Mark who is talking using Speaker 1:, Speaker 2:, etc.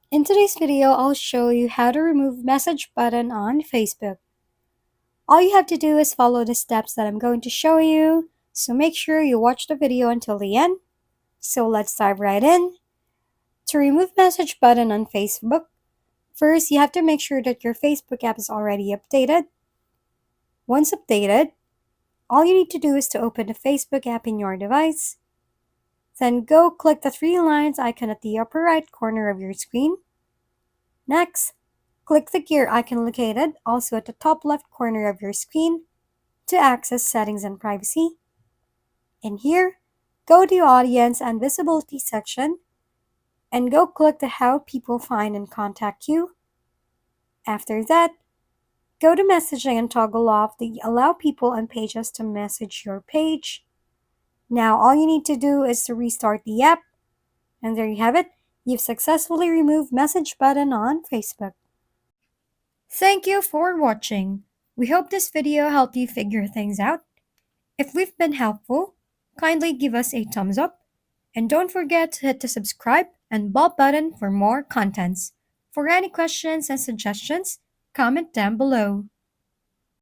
Speaker 1: In today's video, I'll show you how to remove message button on Facebook. All you have to do is follow the steps that I'm going to show you, so make sure you watch the video until the end. So let's dive right in. To remove message button on Facebook, first you have to make sure that your Facebook app is already updated. Once updated, all you need to do is to open the Facebook app in your device. Then go click the three lines icon at the upper right corner of your screen. Next, click the gear icon located also at the top left corner of your screen to access settings and privacy. In here, go to audience and visibility section and go click the how people find and contact you. After that, go to messaging and toggle off the allow people and pages to message your page. Now all you need to do is to restart the app, and there you have it. You've successfully removed message button on Facebook. Thank you for watching. We hope this video helped you figure things out. If we've been helpful, kindly give us a thumbs up and don't forget to hit the subscribe and bell button for more contents. For any questions and suggestions, comment down below.